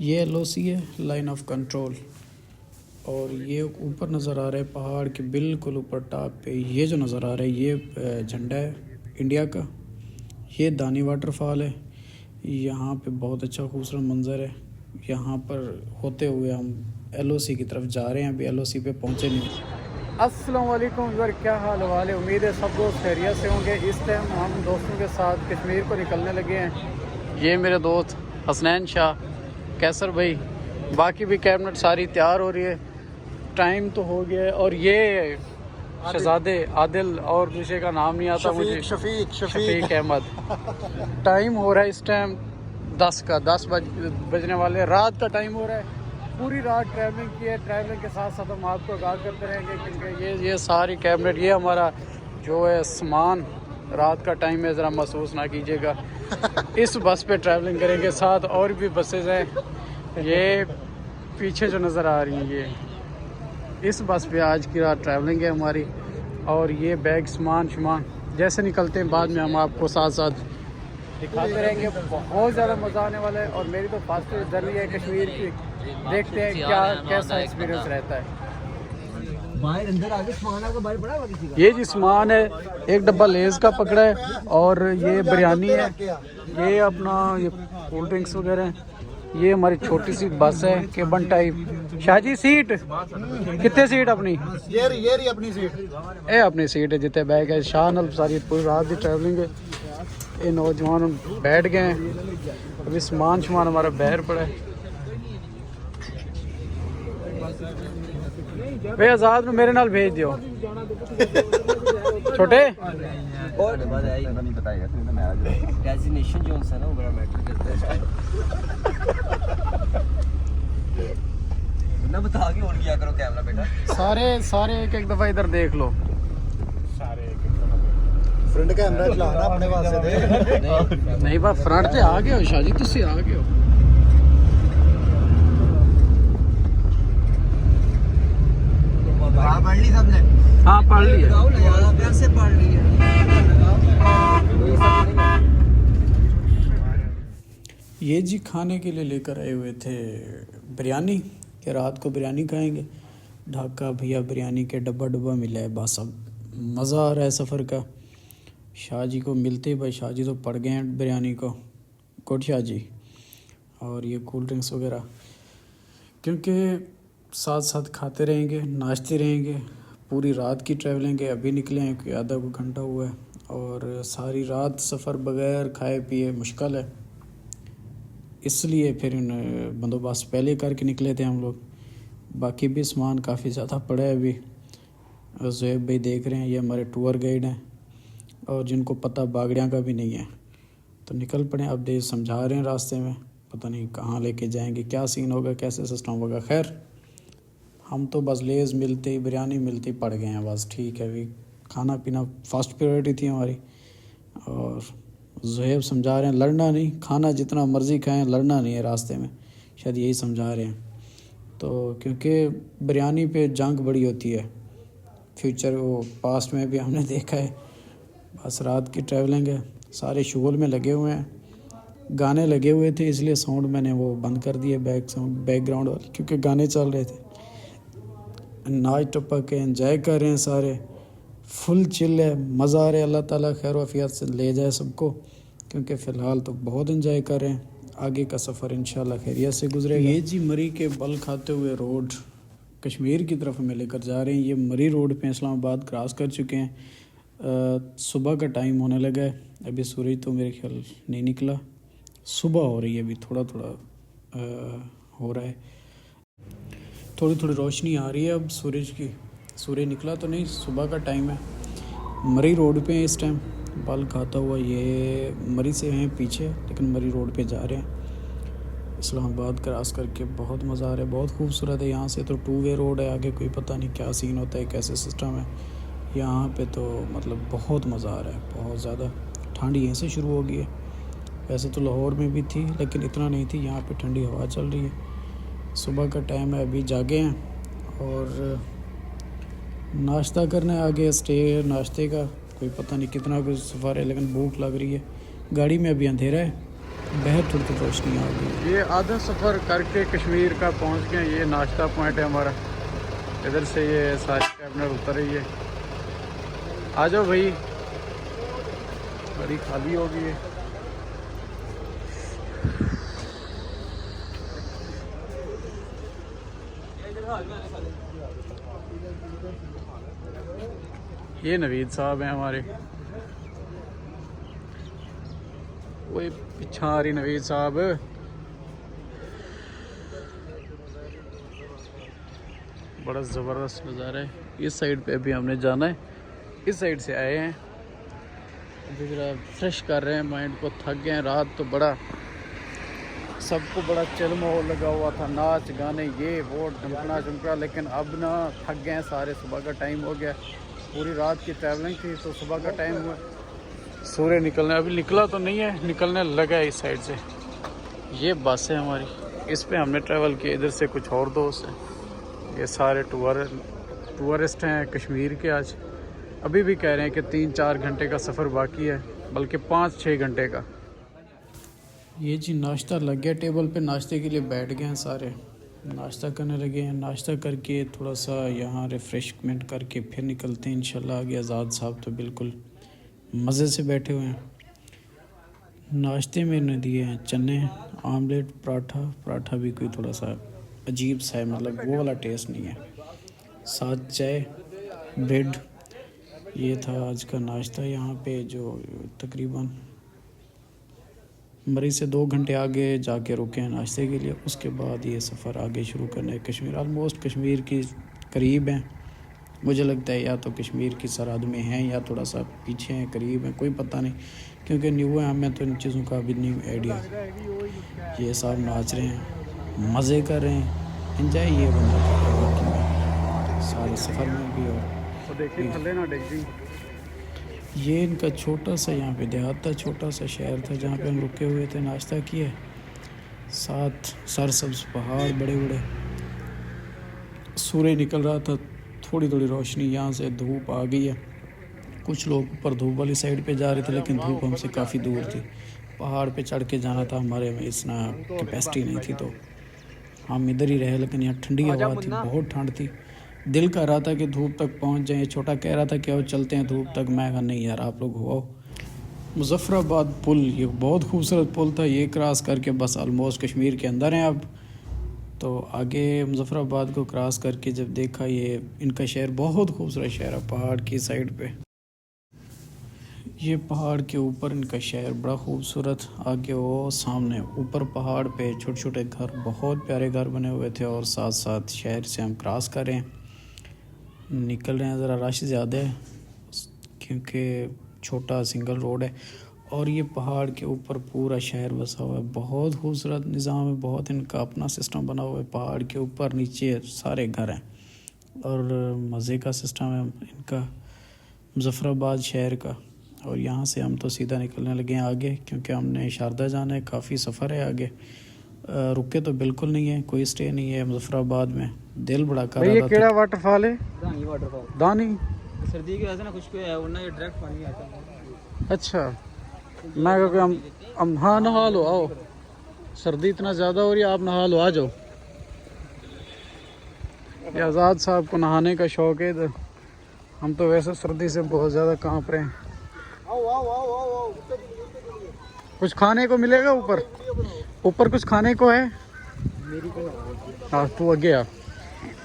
ये LOC है, line of control. और ये ऊपर नज़र आ रहा है पहाड़ के बिल्कुल ऊपर टॉप पे ये जो नज़र आ रहा है ये झंडा है इंडिया का। ये दानी वाटरफॉल है। यहाँ पे बहुत अच्छा खूबसूरत मंज़र है। यहाँ पर होते हुए हम LOC की तरफ जा रहे हैं, अभी LOC पे पहुँचे नहीं। अस्सलाम वालेकुम यार, क्या हाल वाले, उम्मीद है सब दोस्त खैरियत से होंगे। इस टाइम हम दोस्तों के साथ कश्मीर को निकलने लगे हैं। ये मेरे दोस्त हसनैन शाह, कैसर भाई, बाकी भी कैबिनेट सारी तैयार हो रही है। टाइम तो हो गया है। और ये शहजादे आदिल और दूसरे का नाम नहीं आता मुझे, शफीक अहमद। टाइम हो रहा है इस टाइम 10 बजने वाले, रात का टाइम हो रहा है। पूरी रात ट्रैवलिंग की है। ट्रैवलिंग के साथ साथ हम आपको आगाह करते रहेंगे क्योंकि ये सारी कैबिनेट, ये हमारा जो है सामान रात का टाइम है, ज़रा महसूस ना कीजिएगा। इस बस पे ट्रैवलिंग करेंगे, साथ और भी बसेज हैं। ये पीछे जो नज़र आ रही हैं ये इस बस पे आज की रात ट्रैवलिंग है हमारी। और ये बैग सामान जैसे निकलते हैं बाद में हम आपको साथ साथ दिखाते रहेंगे। बहुत ज़्यादा मज़ा आने वाला है और मेरी तो फर्स्ट जर्नी है कश्मीर की। देखते हैं क्या कैसा एक्सपीरियंस रहता है। अंदर आगे सामान आपका बाहर पड़ा हुआ किसी का? ये जी सामान है, एक डब्बा लेज़ का पकड़ा है और ये बिरयानी है, ये अपना ये कोल्ड ड्रिंक्स वगैरह हैं। ये हमारी छोटी सी बस है केबन टाइप। शाहजी सीट कितने सीट अपनी? ये अपनी सीट ए अपनी सीट है जितने बैग है। शाह नल सारी पूरी रात की ट्रैवलिंग है। ये नौजवान बैठ गए हैं, अभी सामान हमारा बाहर पड़ा है। वे आजाद में मेरे नाल भेज दियो छोटे। और डेजिग्नेशन जो है ना वो बड़ा मैटर करता है ना। बता के ऑन किया करो कैमरा बेटा। सारे एक दफा इधर देख लो। फ्रंट कैमरा चलाना अपने वास्ते दे। नहीं बा फ्रंट से आ गए हो शाहजी, तुसी आ गए हो। पढ़ ली सबने? हाँ पढ़ लिया। कैसे पढ़ ली है? ये जी खाने के लिए लेकर आए हुए थे बिरयानी, कि रात को बिरयानी खाएंगे। ढाका भैया बिरयानी के डब्बा मिला है। बस अब मज़ा आ रहा है सफ़र का। शाह जी को मिलते भाई, शाह जी तो पड़ गए हैं बिरयानी को, गुड शाह जी। और ये कोल्ड ड्रिंक्स वगैरह, क्योंकि साथ साथ खाते रहेंगे, नाचते रहेंगे। पूरी रात की ट्रैवलिंग है, अभी निकले हैं कि आधा को घंटा हुआ है। और सारी रात सफ़र बगैर खाए पिए मुश्किल है, इसलिए फिर बंदोबस्त पहले करके निकले थे हम लोग। बाकी भी सामान काफ़ी ज़्यादा पड़ा है अभी। ज़ुहैब भाई देख रहे हैं, ये हमारे टूर गाइड हैं और जिनको पता बागड़ियाँ का भी नहीं है, तो निकल पड़े। अब दे समझा रहे हैं रास्ते में, पता नहीं कहाँ लेके जाएंगे, क्या सीन होगा, कैसे सिस्टम होगा। खैर हम तो बस लेज़ मिलते ही, बिरयानी मिलती पड़ गए हैं बस। ठीक है, अभी खाना पीना फर्स्ट प्रायोरिटी थी हमारी। और ज़ुहैब समझा रहे हैं लड़ना नहीं, खाना जितना मर्ज़ी खाएं, लड़ना नहीं है रास्ते में, शायद यही समझा रहे हैं। तो क्योंकि बिरयानी पे जंग बड़ी होती है, फ्यूचर वो पास्ट में भी हमने देखा है। बस रात की ट्रैवलिंग है, सारे शुगल में लगे हुए हैं। गाने लगे हुए थे इसलिए साउंड मैंने वो बंद कर दिए, बैकग्राउंड वाले, क्योंकि गाने चल रहे थे। नाच टपक के एंजॉय कर रहे हैं सारे, फुल चिल है, मज़ा आ रहा है। अल्लाह ताला खैर वफ़ियत से ले जाए सबको, क्योंकि फ़िलहाल तो बहुत एंजॉय कर रहे हैं। आगे का सफ़र इंशाल्लाह खैरियत से गुजरेगा। ये जी मरी के बल खाते हुए रोड कश्मीर की तरफ में लेकर जा रहे हैं। ये मरी रोड पे इस्लामाबाद क्रॉस कर चुके हैं। सुबह का टाइम होने लगा है, अभी सूरज तो मेरे ख्याल नहीं निकला, सुबह हो रही है, अभी थोड़ा हो रहा है, थोड़ी रोशनी आ रही है अब सूरज की। सूरज निकला तो नहीं, सुबह का टाइम है। मरी रोड पे इस टाइम बल खाता हुआ, ये मरी से हैं पीछे, लेकिन मरी रोड पे जा रहे हैं इस्लामाबाद क्रॉस करके। बहुत मज़ा आ रहा है, बहुत खूबसूरत है। यहाँ से तो 2 वे रोड है, आगे कोई पता नहीं क्या सीन होता है, कैसे सिस्टम है। यहाँ पे तो मतलब बहुत मज़ा आ रहा है, बहुत ज़्यादा। ठंड यहीं से शुरू हो गई है, वैसे तो लाहौर में भी थी लेकिन इतना नहीं थी। यहाँ पे ठंडी हवा चल रही है, सुबह का टाइम है, अभी जागे हैं और नाश्ता करना है आगे। स्टे नाश्ते का कोई पता नहीं कितना कुछ सफ़र है, लेकिन भूख लग रही है। गाड़ी में अभी अंधेरा है, बाहर थोड़ी थोड़ी रोशनी आ गई। ये आधा सफ़र करके कश्मीर का पहुंच गए। ये नाश्ता पॉइंट है हमारा। इधर से ये सारी कैबनर उतर रही है। आ जाओ भाई, गाड़ी खाली हो गई है। ये नवीद साहब हैं हमारे। वही पीछा आ रही नवीद साहब। बड़ा ज़बरदस्त नज़ारा है। इस साइड पे अभी हमने जाना है। इस साइड से आए हैं, अभी ज़रा फ्रेश कर रहे हैं माइंड को। थक गए हैं, रात तो बड़ा सबको बड़ा चिल माहौल लगा हुआ था, नाच गाने ये वो ढमकना चमकना। लेकिन अब ना थक गए हैं सारे। सुबह का टाइम हो गया, पूरी रात की ट्रैवलिंग थी तो सुबह का टाइम हुआ। सूर्य निकलने अभी निकला तो नहीं है, निकलने लगा है इस साइड से। ये बस है हमारी, इस पे हमने ट्रैवल किया। इधर से कुछ और दोस्त हैं। ये सारे टूरिस्ट हैं कश्मीर के। आज अभी भी कह रहे हैं कि 3-4 घंटे का सफ़र बाकी है, बल्कि 5-6 घंटे का। ये जी नाश्ता लग गया टेबल पे, नाश्ते के लिए बैठ गए हैं सारे, नाश्ता करने लगे हैं। नाश्ता करके थोड़ा सा यहाँ रिफ़्रेशमेंट करके फिर निकलते हैं इंशाल्लाह आगे। आज़ाद साहब तो बिल्कुल मज़े से बैठे हुए हैं। नाश्ते में इन्होंने दिए हैं चने, आमलेट, पराठा भी कोई थोड़ा सा अजीब सा है, मतलब वो वाला टेस्ट नहीं है। साथ चाय, ब्रेड। ये था आज का नाश्ता यहाँ पे, जो तकरीबन मरी से 2 घंटे आगे जाके रुके हैं नाश्ते के लिए। उसके बाद ये सफ़र आगे शुरू करना है। कश्मीर ऑलमोस्ट कश्मीर की करीब हैं मुझे लगता है, या तो कश्मीर की सरहद में हैं या थोड़ा सा पीछे हैं, करीब हैं, कोई पता नहीं, क्योंकि न्यू है हमें तो इन चीज़ों का अभी नहीं आइडिया। ये सब नाच रहे हैं, मज़े कर रहे हैं, एंजॉय ये बंदा कर रहा है बाकी में सारे सफ़र में भी। और देखिए थल्ले ना डिग जी। ये इनका छोटा सा यहाँ पे देहात था, छोटा सा शहर था जहाँ पे हम रुके हुए थे, नाश्ता किया। साथ सरसब्ज पहाड़ बड़े बड़े, सूर्य निकल रहा था, थोड़ी थोड़ी रोशनी, यहाँ से धूप आ गई है। कुछ लोग ऊपर धूप वाली साइड पे जा रहे थे, लेकिन धूप हमसे काफ़ी दूर थी। पहाड़ पे चढ़ के जाना था, हमारे में इतना कैपेसिटी नहीं थी तो हम इधर ही रहे। लेकिन यहाँ ठंडी हवा थी, बहुत ठंड थी। दिल कर रहा था कि धूप तक पहुँच जाए। छोटा कह रहा था कि आओ चलते हैं धूप तक। मैं कहा नहीं यार, आप लोग हो। मुज़फ़्फ़राबाद पुल, ये बहुत खूबसूरत पुल था। ये क्रॉस करके बस ऑलमोस्ट कश्मीर के अंदर हैं अब। तो आगे मुज़फ़्फ़राबाद को क्रॉस करके जब देखा, ये इनका शहर बहुत खूबसूरत शहर है, पहाड़ की साइड पे। ये पहाड़ के ऊपर इनका शहर बड़ा खूबसूरत। आगे वो सामने ऊपर पहाड़ पे छोटे छोटे घर, बहुत प्यारे घर बने हुए थे। और साथ साथ शहर से हम क्रॉस कर रहे हैं, निकल रहे हैं। ज़रा रश ज़्यादा है क्योंकि छोटा सिंगल रोड है। और ये पहाड़ के ऊपर पूरा शहर बसा हुआ है, बहुत खूबसूरत निज़ाम है, बहुत इनका अपना सिस्टम बना हुआ है। पहाड़ के ऊपर नीचे सारे घर हैं और मज़े का सिस्टम है इनका मुज़फ़्फ़राबाद शहर का। और यहाँ से हम तो सीधा निकलने लगे हैं आगे, क्योंकि हमने शारदा जाना है, काफ़ी सफ़र है आगे। रुके तो बिल्कुल नहीं है, कोई स्टे नहीं है मुज़फ़्फ़राबाद में। दिल बड़ा कर रहा था। ये केड़ा वाटरफॉल है? दानी वाटरफॉल। दानी? सर्दी की वजह से ना खुश्क है, वरना ये डायरेक्ट पानी आता है। अच्छा, मैं क्योंकि हम हाँ नहा लो, आओ। सर्दी इतना ज़्यादा हो रही है, आप नहा लो, आ जाओ। ये आज़ाद साहब को नहाने का शौक़ है, तो हम तो वैसे सर्दी से बहुत ज़्यादा कांप रहे हैं। कुछ खाने को मिलेगा ऊपर? ऊपर कुछ खाने को है? हाँ तू आगे आ।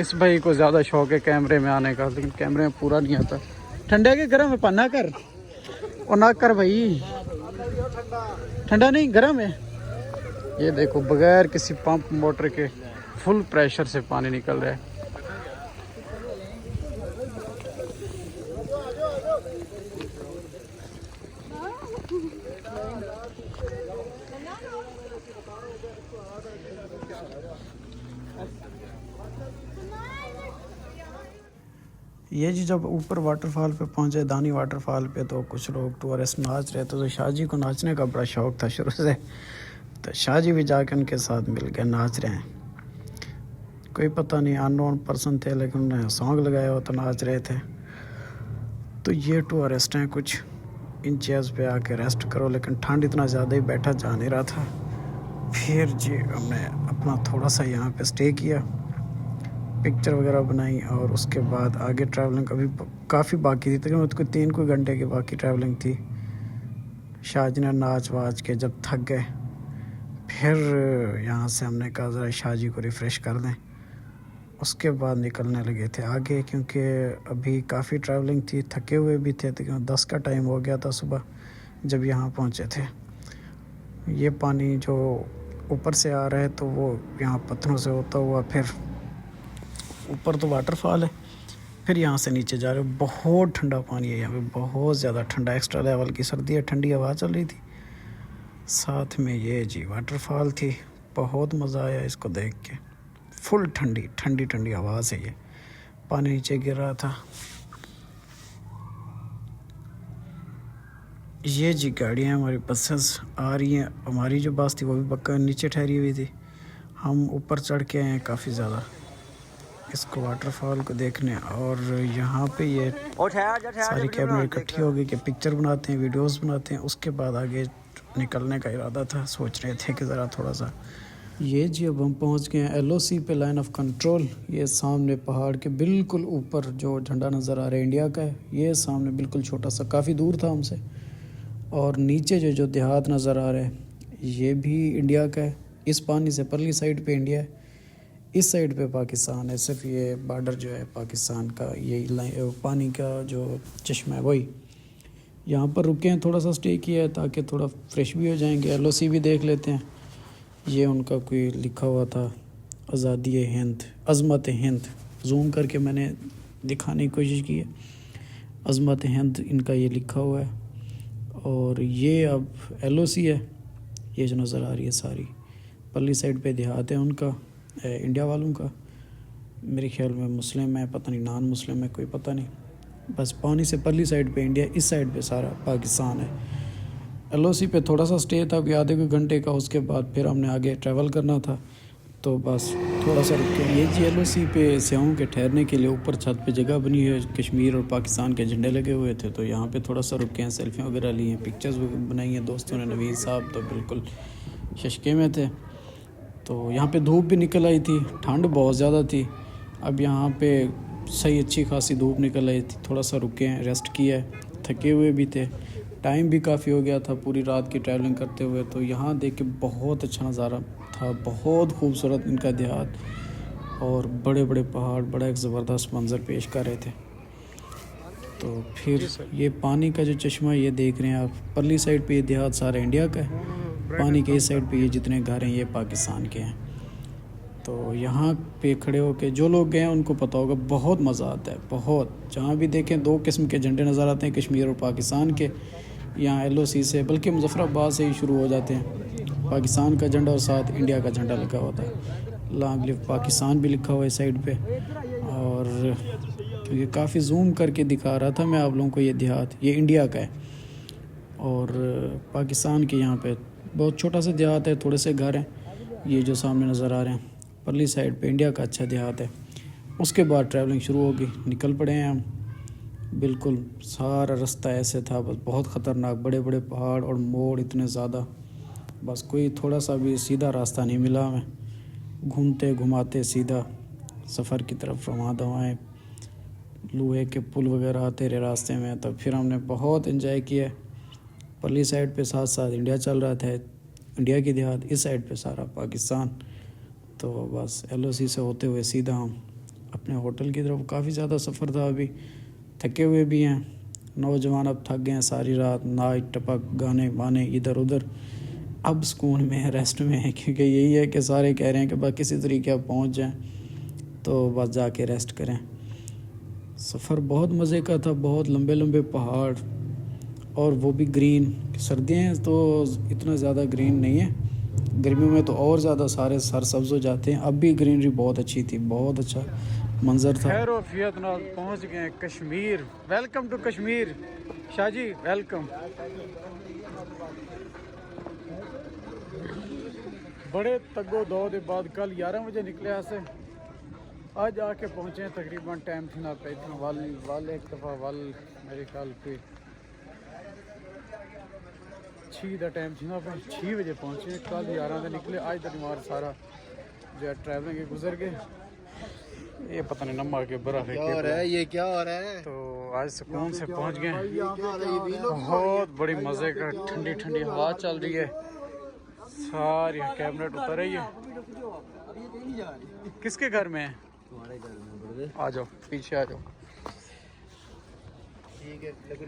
इस भाई को ज़्यादा शौक़ है कैमरे में आने का, लेकिन कैमरे में पूरा नहीं आता। ठंडा के गर्म है? पन्ना कर और ना कर भाई, ठंडा नहीं गर्म है। ये देखो बगैर किसी पंप मोटर के फुल प्रेशर से पानी निकल रहा है। ये जी जब ऊपर वाटरफॉल पे पहुंचे, दानी वाटरफॉल पे, तो कुछ लोग टूरिस्ट नाच रहे थे। तो शाह जी को नाचने का बड़ा शौक़ था शुरू से, तो शाह जी भी जाके उनके साथ मिल गए, नाच रहे हैं। कोई पता नहीं अननोन पर्सन थे, लेकिन उन्होंने सॉन्ग लगाया हो तो नाच रहे थे। तो ये टूरिस्ट हैं कुछ, इन चेयर्स पे आके रेस्ट करो, लेकिन ठंड इतना ज़्यादा ही बैठा जा नहीं रहा था। फिर जी हमने अपना थोड़ा सा यहाँ पे स्टे किया, पिक्चर वगैरह बनाई और उसके बाद आगे ट्रैवलिंग अभी काफ़ी बाकी थी, तकरीबन उसको 3 कोई घंटे की बाकी ट्रैवलिंग थी। शाहजी ने नाच वाच के जब थक गए, फिर यहाँ से हमने कहा ज़रा शाहजी को रिफ़्रेश कर दें, उसके बाद निकलने लगे थे आगे, क्योंकि अभी काफ़ी ट्रैवलिंग थी, थके हुए भी थे। तकरीबन 10 का टाइम हो गया था सुबह जब यहाँ पहुँचे थे। ये पानी जो ऊपर से आ रहा है तो वो यहाँ पत्थरों से होता हुआ फिर ऊपर तो वाटरफॉल है, फिर यहाँ से नीचे जा रहे हो। बहुत ठंडा पानी है यहाँ पे, बहुत ज़्यादा ठंडा, एक्स्ट्रा लेवल की सर्दी है, ठंडी हवा चल रही थी। साथ में ये जी वाटरफॉल थी, बहुत मज़ा आया इसको देख के। फुल ठंडी ठंडी ठंडी हवा से ये पानी नीचे गिर रहा था। ये जी गाड़ियाँ हमारी बसेस आ रही हैं। हमारी जो बस थी वो भी पक्का नीचे ठहरी हुई थी, हम ऊपर चढ़ के आए हैं काफ़ी ज़्यादा इसको वाटरफॉल को देखने। और यहाँ पे ये सारी कैबिनेट इकट्ठी हो गई कि पिक्चर बनाते हैं, वीडियोस बनाते हैं। उसके बाद आगे निकलने का इरादा था, सोच रहे थे कि ज़रा थोड़ा सा। ये जी अब हम पहुँच गए हैं LOC पे, लाइन ऑफ कंट्रोल। ये सामने पहाड़ के बिल्कुल ऊपर जो झंडा नज़र आ रहा है इंडिया का है, ये सामने बिल्कुल छोटा सा, काफ़ी दूर था हमसे। और नीचे जो देहात नज़र आ रहा है ये भी इंडिया का है। इस पानी से परली साइड पे इंडिया है, इस साइड पे पाकिस्तान है। सिर्फ ये बॉर्डर जो है पाकिस्तान का, ये पानी का जो चश्मा है वही। यहाँ पर रुके हैं, थोड़ा सा स्टे किया है ताकि थोड़ा फ्रेश भी हो जाएंगे। LOC भी देख लेते हैं। ये उनका कोई लिखा हुआ था, आज़ादी हिंद, अज़मत हिंद, जूम करके मैंने दिखाने की कोशिश की है। अज़मत हिंद इनका ये लिखा हुआ है। और ये अब LOC है, ये जो नज़र आ रही है सारी। परली साइड पे देहात है उनका, इंडिया वालों का। मेरे ख्याल में मुस्लिम है, पता नहीं नॉन मुस्लिम है, कोई पता नहीं। बस पानी से परली साइड पे इंडिया, इस साइड पे सारा पाकिस्तान है। LOC पे थोड़ा सा स्टे था कोई आधे घंटे का, उसके बाद फिर हमने आगे ट्रैवल करना था तो बस थोड़ा सा रुके। ये जी LOC पे सियाहों के ठहरने के लिए ऊपर छत पे जगह बनी है, कश्मीर और पाकिस्तान के झंडे लगे हुए थे, तो यहाँ पे थोड़ा सा रुके हैं, सेल्फियाँ वगैरह ली हैं, पिक्चर्स बनाई हैं दोस्तों ने। नवीद साहब तो बिल्कुल शशके में थे। तो यहाँ पे धूप भी निकल आई थी, ठंड बहुत ज़्यादा थी। अब यहाँ पे सही अच्छी खासी धूप निकल आई थी, थोड़ा सा रुके हैं, रेस्ट किया है, थके हुए भी थे, टाइम भी काफ़ी हो गया था पूरी रात की ट्रैवलिंग करते हुए। तो यहाँ देख के बहुत अच्छा नज़ारा था, बहुत खूबसूरत इनका देहात और बड़े बड़े पहाड़, बड़ा एक ज़बरदस्त मंज़र पेश कर रहे थे। तो फिर ये पानी का जो चश्मा ये देख रहे हैं आप, परली साइड पे ये देहात सारा इंडिया का है, पानी के इस साइड पे ये जितने घर हैं ये पाकिस्तान के हैं। तो यहाँ पे खड़े होके जो लोग गए हैं उनको पता होगा, बहुत मज़ा आता है, बहुत। जहाँ भी देखें 2 किस्म के झंडे नज़र आते हैं, कश्मीर और पाकिस्तान के। यहाँ LOC से, बल्कि मुजफ्फराबाद से ही शुरू हो जाते हैं, पाकिस्तान का झंडा और साथ इंडिया का झंडा लगा होता है। लॉन्ग लिव पाकिस्तान भी लिखा हुआ है साइड पे। और क्योंकि काफ़ी जूम करके दिखा रहा था मैं आप लोगों को, ये देहात ये इंडिया का है और पाकिस्तान के यहाँ पे बहुत छोटा सा देहात है, थोड़े से घर हैं ये जो सामने नज़र आ रहे हैं। परली साइड पे इंडिया का अच्छा देहात है। उसके बाद ट्रैवलिंग शुरू होगी, निकल पड़े हैं हम। बिल्कुल सारा रास्ता ऐसे था, बस बहुत ख़तरनाक, बड़े बड़े पहाड़ और मोड़ इतने ज़्यादा, बस कोई थोड़ा सा भी सीधा रास्ता नहीं मिला हमें। घूमते घुमाते सीधा सफ़र की तरफ रवाना दवाएँ, लोहे के पुल वगैरह आते रहे रास्ते में। तब फिर हमने बहुत एंजॉय किया। परली साइड पे साथ साथ इंडिया चल रहा था, इंडिया की देहात, इस साइड पे सारा पाकिस्तान। तो बस LOC से होते हुए सीधा हम अपने होटल की तरफ। काफ़ी ज़्यादा सफ़र था, अभी थके हुए भी हैं, नौजवान अब थक गए हैं, सारी रात नाच टपक गाने वाने इधर उधर। अब सुकून में है, रेस्ट में है, क्योंकि यही है कि सारे कह रहे हैं कि बस किसी तरीके आप पहुँच जाएं तो बस जाके रेस्ट करें। सफ़र बहुत मज़े का था, बहुत लंबे लंबे पहाड़ और वो भी ग्रीन। सर्दियाँ हैं तो इतना ज़्यादा ग्रीन नहीं है, गर्मियों में तो और ज़्यादा सारे सर सब्ज़ हो जाते हैं। अब भी ग्रीनरी बहुत अच्छी थी, बहुत अच्छा मंजर था। खैर वफियत नाल पहुँच गए Kashmir. Welcome to Kashmir Shahji, welcome. बड़े तगो दो के बाद कल 11 बजे निकले यहाँ से, आज आके पहुँचे तकरीबन टाइम थी ना पे इतना वाल एक दफ़ा वाल मेरे ख्याल पे 6 ਦਾ ਟਾਈਮ ਸੀ ਆਪਾਂ 6 ਵਜੇ ਪਹੁੰਚੇ ਕੱਲ 11 ਦੇ ਨਿਕਲੇ ਅੱਜ ਦਾ ਦਿਮਾਗ ਸਾਰਾ जो ट्रैवलिंग गुजर गए ये पता नहीं नम्मा के बर्फ है क्या हो रहा है ये क्या हो रहा है तो आज सुकून से पहुंच गए बहुत बड़ी मज़े का ठंडी ठंडी हवा चल रही है सारी कैबिनेट उतर रही है किसके घर में है तुम्हारे घर में आ जाओ पीछे आ जाओ ठीक है